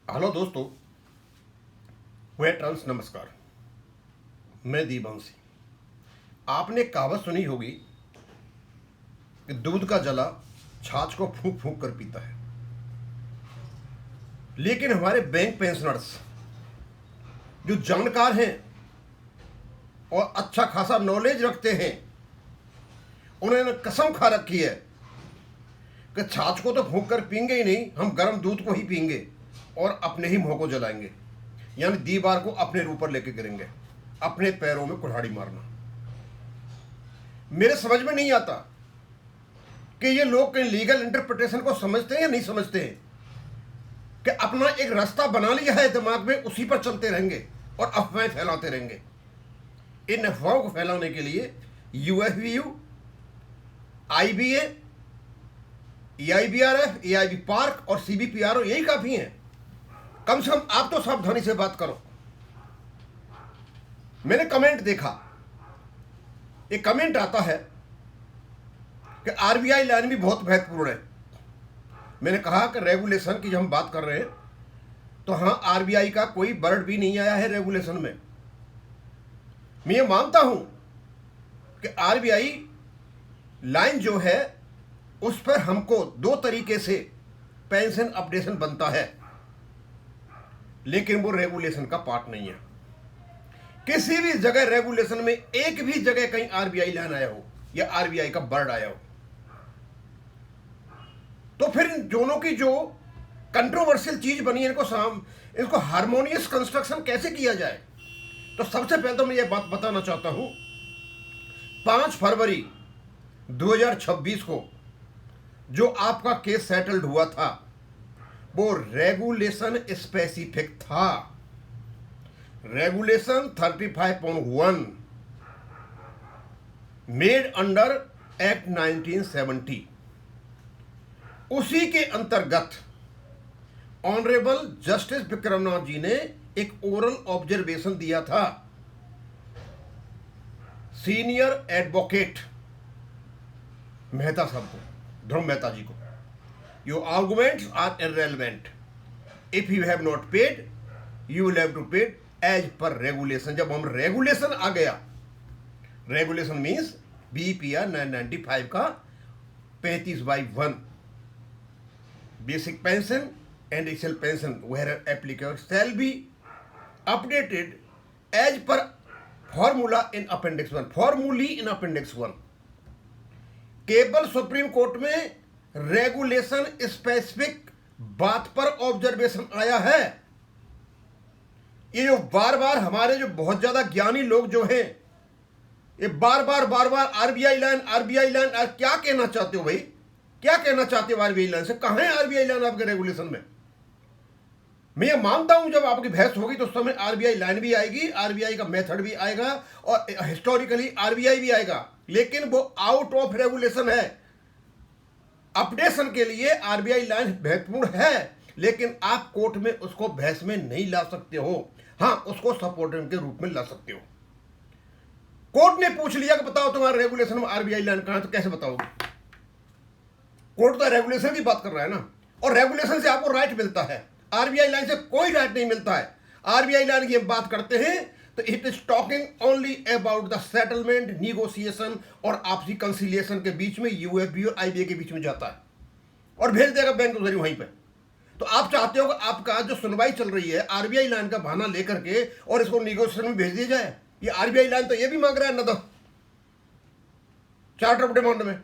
Hello दोस्तों, veterans नमस्कार। मैं दीपवंशी। आपने कहावत सुनी होगी कि दूध का जला छाछ को फूंक फूंक कर पीता है। लेकिन हमारे बैंक पेंशनर्स जो जानकार हैं और अच्छा खासा नॉलेज रखते हैं, उन्होंने कसम खा रखी है कि छाछ को तो फूंक कर पीएंगे ही नहीं, हम गर्म दूध को ही पीएंगे और अपने ही मुंह को जलाएंगे, यानी दीवार को अपने ऊपर लेके गिरेंगे, अपने पैरों में कुल्हाड़ी मारना। मेरे समझ में नहीं आता कि ये लोग कहीं लीगल इंटरप्रिटेशन को समझते हैं या नहीं समझते हैं, कि अपना एक रास्ता बना लिया है दिमाग में, उसी पर चलते रहेंगे और अफवाहें फैलाते रहेंगे। इन अफवाहों को फैलाने के लिए यूएफवीयू, आईबीए, एआईबीआरएफ, एआईबी पार्क और सीबीपीआरओ यही काफी हैं। कम से कम आप तो सावधानी से बात करो। मैंने कमेंट देखा, एक कमेंट आता है कि आरबीआई लाइन भी बहुत महत्वपूर्ण है। मैंने कहा कि रेगुलेशन की जब हम बात कर रहे हैं तो हाँ, आरबीआई का कोई वर्ड भी नहीं आया है रेगुलेशन में। मैं ये मानता हूं कि आरबीआई लाइन जो है उस पर हमको दो तरीके से पेंशन अपडेशन बनता है, लेकिन वो रेगुलेशन का पार्ट नहीं है। किसी भी जगह रेगुलेशन में एक भी जगह कहीं आरबीआई लाइन आया हो या आरबीआई का वर्ड आया हो, तो फिर इन दोनों की जो कंट्रोवर्शियल चीज बनी है, इनको हार्मोनियस कंस्ट्रक्शन कैसे किया जाए। तो सबसे पहले तो मैं ये बात बताना चाहता हूं, 5 फरवरी 2026 को जो आपका केस सेटल्ड हुआ था वो रेगुलेशन स्पेसिफिक था। रेगुलेशन 35.1 मेड अंडर एक्ट 1970, उसी के अंतर्गत ऑनरेबल जस्टिस विक्रमनाथ जी ने एक ओरल ऑब्जर्वेशन दिया था सीनियर एडवोकेट मेहता साहब को, ध्रुव मेहता जी को। Your arguments are irrelevant. If you have not paid, you will have to pay as per regulation. जब हम रेगुलेशन आ गया, रेगुलेशन मीन्स BPR 995 का 35/1 basic pension and additional pension where applicable shall be updated as per formula in appendix 1, formulae in appendix 1। केवल supreme court में regulation specific बात पर observation आया है। ये जो बार बार हमारे जो बहुत ज्यादा ज्ञानी लोग जो हैं, ये बार बार आरबीआई लाइन क्या कहना चाहते हो भाई? क्या कहना चाहते हो आरबीआई लाइन से? कहां है आरबीआई लाइन आपके रेगुलेशन में? मैं ये मानता हूं जब आपकी बहस होगी तो उस समय आरबीआई लाइन भी आएगी, आरबीआई का मेथड भी आएगा और हिस्टोरिकली आरबीआई भी आएगा, लेकिन वो आउट ऑफ रेगुलेशन है। अपडेशन के लिए आरबीआई लाइन महत्वपूर्ण है, लेकिन आप कोर्ट में उसको बहस में नहीं ला सकते हो। हां, उसको सपोर्टिव के रूप में ला सकते हो। कोर्ट ने पूछ लिया कि बताओ तुम्हारे रेगुलेशन में आरबीआई लाइन कहां है, तो कैसे बताओगे? कोर्ट तो रेगुलेशन की बात कर रहा है ना, और रेगुलेशन से आपको राइट मिलता है, आरबीआई लाइन से कोई राइट नहीं मिलता है। आरबीआई लाइन की हम बात करते हैं तो it is talking only about the settlement, negotiation और आपसी कंसिलिएशन के बीच में, यूएफबी और आईबीए के बीच में जाता है और भेज देगा बैंक को वहीं पे। तो आप चाहते हो कि आपका जो सुनवाई चल रही है आरबीआई लाइन का बहाना लेकर के और इसको निगोशिएशन में भेज दिया जाए? ये आरबीआई लाइन तो ये भी मांग रहा है ना, तो चार्टर ऑफ डिमांड में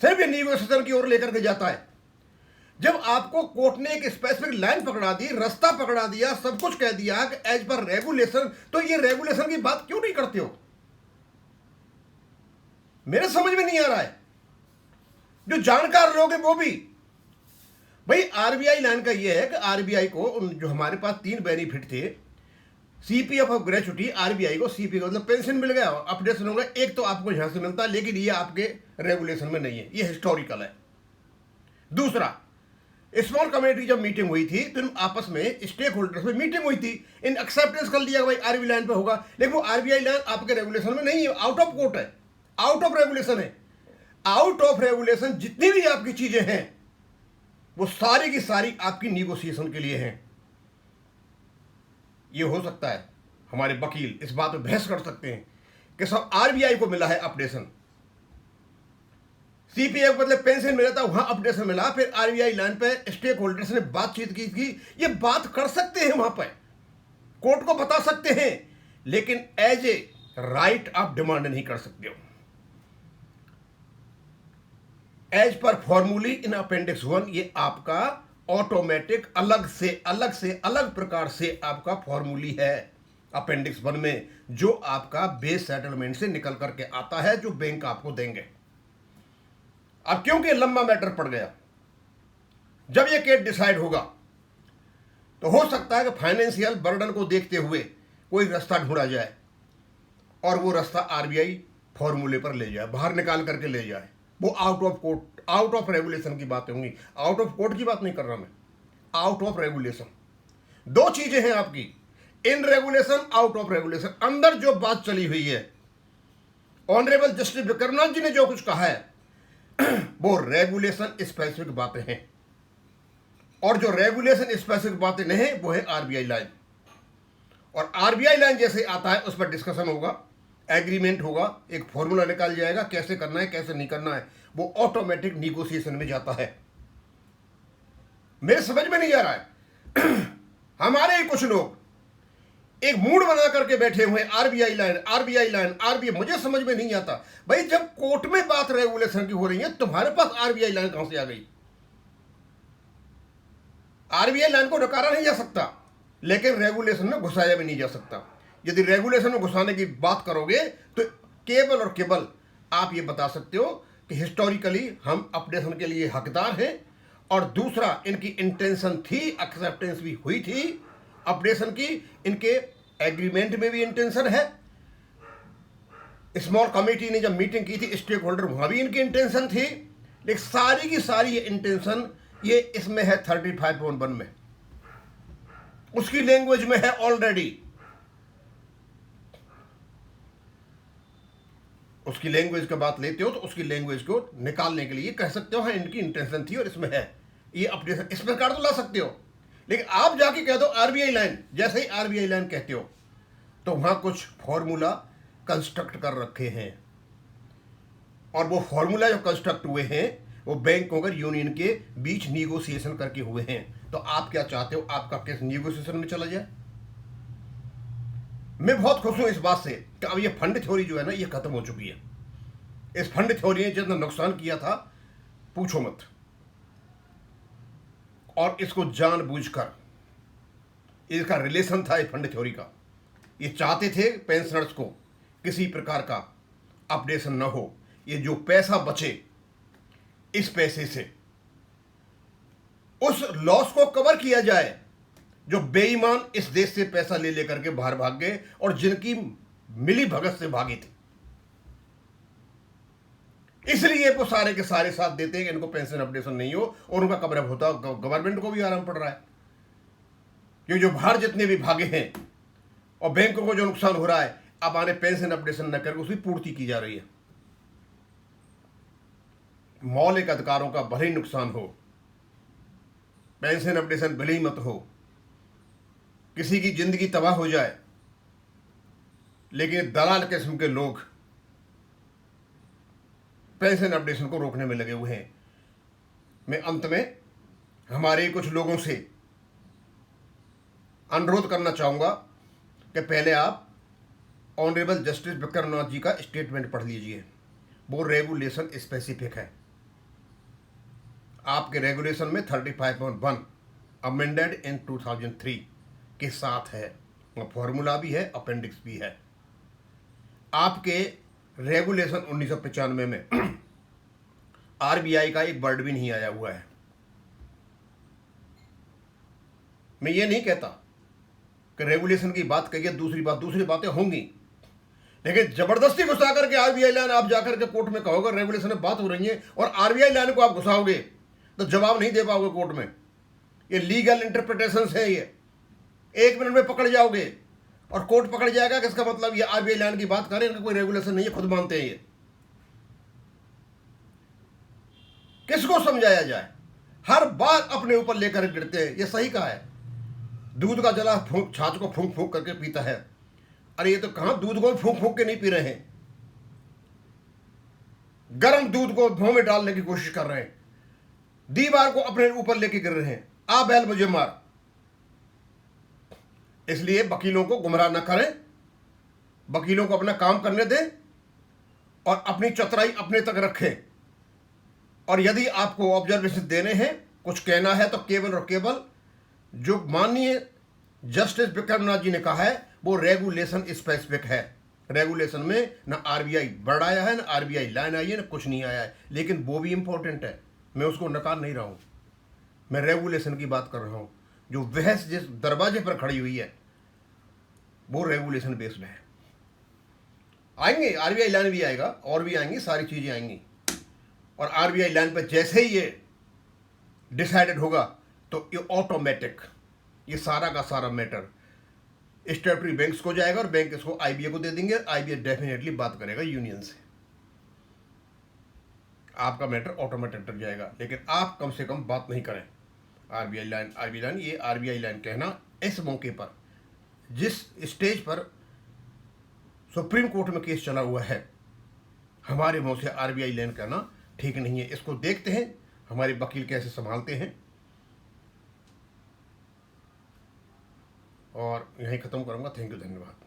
सिर्फ ये निगोशिएशन की ओर लेकर के जाता है। जब आपको कोर्ट ने एक स्पेसिफिक लाइन पकड़ा दी, रास्ता पकड़ा दिया, सब कुछ कह दिया कि एज पर रेगुलेशन, तो ये रेगुलेशन की बात क्यों नहीं करते हो? मेरे समझ में नहीं आ रहा है। जो जानकार लोग हैं वो भी, भाई आरबीआई लाइन का ये है कि आरबीआई को जो हमारे पास 3 बेनिफिट थे, सीपीएफ ऑफ ग्रेचुटी, आरबीआई को सीपीएफ मतलब पेंशन मिल गया, अपडेशन हो गया, एक तो आपको यहां से मिलता है, लेकिन ये आपके रेगुलेशन में नहीं है, ये हिस्टोरिकल है। दूसरा, स्मॉल कमेटी जब मीटिंग हुई थी तो आपस में स्टेक होल्डर्स में मीटिंग हुई थी, इन एक्सेप्टेंस कर लिया भाई आरबीआई लाइन पे होगा, लेकिन वो आरबीआई लाइन आपके रेगुलेशन में नहीं है, आउट ऑफ कोर्ट है, आउट ऑफ रेगुलेशन है। आउट ऑफ रेगुलेशन जितनी भी आपकी चीजें हैं वो सारी की सारी आपकी निगोशिएशन के लिए हैं। ये हो सकता है हमारे वकील इस बात में बहस कर सकते हैं कि सब आरबीआई को मिला है अपडेशन, सीपीएफ बदले पेंशन मिला था, वहां अपडेशन मिला, फिर आरबीआई लाइन पे स्टेक होल्डर्स ने बातचीत की थी। ये बात कर सकते हैं, वहां पर कोर्ट को बता सकते हैं, लेकिन एज ए राइट आप डिमांड नहीं कर सकते हो। एज पर फॉर्मूली इन अपेंडिक्स 1 ये आपका ऑटोमेटिक अलग प्रकार से आपका फॉर्मूली है अपेंडिक्स 1 में, जो आपका बेस सेटलमेंट से निकल करके आता है, जो बैंक आपको देंगे। अब क्योंकि लंबा मैटर पड़ गया, जब ये केस डिसाइड होगा तो हो सकता है कि फाइनेंशियल बर्डन को देखते हुए कोई रास्ता ढूंढा जाए और वो रास्ता आरबीआई फॉर्मूले पर ले जाए, बाहर निकाल करके ले जाए। वो out of court, out of regulation की बातें होंगी। आउट ऑफ कोर्ट की बात नहीं कर रहा मैं, आउट ऑफ रेगुलेशन। दो चीजें हैं आपकी, in regulation, out of regulation. अंदर जो बात चली हुई है, ऑनरेबल जस्टिस विक्रमनाथ जी ने जो कुछ कहा है वो रेगुलेशन स्पेसिफिक बातें हैं, और जो रेगुलेशन स्पेसिफिक बातें नहीं है वो है आरबीआई लाइन। और आरबीआई लाइन जैसे आता है उस पर डिस्कशन होगा, एग्रीमेंट होगा, एक फॉर्मूला निकाल जाएगा, कैसे करना है कैसे नहीं करना है, वो ऑटोमेटिक निगोशिएशन में जाता है। मेरे समझ में नहीं आ रहा है हमारे ही कुछ लोग एक मूड बना करके बैठे हुए RBI line, RBI line, RBI. मुझे समझ में नहीं आता भाई, जब कोर्ट में बात रेगुलेशन की हो रही है, तुम्हारे पास आरबीआई लाइन कहां से आ गई? आरबीआई लाइन को नकारा नहीं जा सकता, लेकिन रेगुलेशन में घुसाया भी नहीं जा सकता। यदि रेगुलेशन में घुसाने की बात करोगे तो केवल और केवल आप ये बता सकते हो कि हिस्टोरिकली हम अपडेशन के लिए हकदार हैं, और दूसरा इनकी इंटेंशन थी, एक्सेप्टेंस भी हुई थी अपडेशन की, इनके एग्रीमेंट में भी इंटेंशन है। स्मॉल कमेटी ने जब मीटिंग की थी स्टेक होल्डर, वहां भी इनकी इंटेंशन थी, लेकिन सारी की सारी ये इंटेंशन ये इसमें है 35.1 में, उसकी लैंग्वेज में है ऑलरेडी। उसकी लैंग्वेज का बात लेते हो तो उसकी लैंग्वेज को निकालने के लिए कह सकते हो हाँ इनकी इंटेंशन थी और इसमें है, ये अपडेशन इस प्रकार तो ला सकते हो। लेकिन आप जाके कह दो आरबीआई लाइन, जैसे ही आरबीआई लाइन कहते हो तो वहां कुछ फॉर्मूला कंस्ट्रक्ट कर रखे हैं, और वो फॉर्मूला जो कंस्ट्रक्ट हुए हैं वो बैंकों और यूनियन के बीच निगोशिएशन करके हुए हैं। तो आप क्या चाहते हो, आपका केस निगोशिएशन में चला जाए? मैं बहुत खुश हूं इस बात से कि अब ये फंड थ्योरी जो है ना ये खत्म हो चुकी है। इस फंड थ्योरी ने जितना नुकसान किया था पूछो मत, और इसको जानबूझकर, इसका रिलेशन था ये फंड थ्योरी का, ये चाहते थे पेंशनर्स को किसी प्रकार का अपडेशन न हो, ये जो पैसा बचे इस पैसे से उस लॉस को कवर किया जाए जो बेईमान इस देश से पैसा ले लेकर के बाहर भाग गए और जिनकी मिली भगत से भागी थी। इसलिए वो सारे के सारे साथ देते हैं कि इनको पेंशन अपडेशन नहीं हो, और उनका कवर होता, गवर्नमेंट को भी आराम पड़ रहा है, क्योंकि जो बाहर जितने भी भागे हैं और बैंकों को जो नुकसान हो रहा है, अब आने पेंशन अपडेशन न करके उसकी पूर्ति की जा रही है। मौलिक अधिकारों का भले ही नुकसान हो, पेंशन अपडेशन भले ही मत हो, किसी की जिंदगी तबाह हो जाए, लेकिन दलाल किस्म के लोग पेंशन अपडेशन को रोकने में लगे हुए हैं। मैं अंत में हमारे कुछ लोगों से अनुरोध करना चाहूंगा कि पहले आप ऑनरेबल जस्टिस विक्रमनाथ जी का स्टेटमेंट पढ़ लीजिए, वो रेगुलेशन स्पेसिफिक है। आपके रेगुलेशन में 35.1 अमेंडेड इन 2003 के साथ है, फॉर्मूला भी है, अपेंडिक्स भी है। आपके रेगुलेशन 1995 में आरबीआई का एक वर्ड भी नहीं आया हुआ है। मैं ये नहीं कहता कि रेगुलेशन की बात कहिए, दूसरी बातें होंगी, लेकिन जबरदस्ती घुसा करके आरबीआई लाइन आप जाकर के कोर्ट में कहोगे रेगुलेशन में बात हो रही है और आरबीआई लाइन को आप घुसाओगे तो जवाब नहीं दे पाओगे कोर्ट में। ये लीगल इंटरप्रिटेशन है, ये 1 मिनट में पकड़ जाओगे और कोर्ट पकड़ जाएगा कि इसका मतलब ये आरबीआई लाइन की बात करें, इनका कोई रेगुलेशन नहीं है, खुद मानते हैं। ये किसको समझाया जाए? हर बार अपने ऊपर लेकर गिरते हैं। ये सही कहा है, दूध का जला छाछ को फूंक फूंक करके पीता है। अरे ये तो कहां दूध को फूंक फूंक के नहीं पी रहे हैं, गर्म दूध को मुंह में डालने की कोशिश कर रहे हैं, दीवार को अपने ऊपर लेके गिर रहे हैं, आ बैल मुझे मार। इसलिए वकीलों को गुमराह न करें, वकीलों को अपना काम करने दें और अपनी चतुराई अपने तक रखें। और यदि आपको ऑब्जर्वेशन देने हैं, कुछ कहना है, तो केवल और केवल जो माननीय जस्टिस विक्रमनाथ जी ने कहा है वो रेगुलेशन स्पेसिफिक है। रेगुलेशन में ना आरबीआई वर्ड आया है, ना आरबीआई लाइन आई है, ना कुछ नहीं आया है, लेकिन वो भी इंपॉर्टेंट है, मैं उसको नकार नहीं रहा हूं। मैं रेगुलेशन की बात कर रहा हूं। जो बहस जिस दरवाजे पर खड़ी हुई है वो रेगुलेशन बेस्ड है। आएंगे, आरबीआई लाइन भी आएगा, और भी आएंगी, सारी चीजें आएंगी। और आरबीआई लाइन पर जैसे ही ये डिसाइडेड होगा तो ये ऑटोमेटिक ये सारा का सारा मैटर स्टेटरी बैंक्स को जाएगा और बैंक इसको आईबीए को दे देंगे। आईबीए डेफिनेटली बात करेगा यूनियन से, आपका मैटर ऑटोमेटिक तक जाएगा। लेकिन आप कम से कम बात नहीं करें। आरबीआई लाइन, ये आरबीआई लाइन कहना इस मौके पर, जिस स्टेज पर सुप्रीम कोर्ट में केस चला हुआ है, हमारे मुंह से आरबीआई लाइन कहना ठीक नहीं है। इसको देखते हैं हमारे वकील कैसे संभालते हैं। और यहीं ख़त्म करूँगा। थैंक यू, धन्यवाद।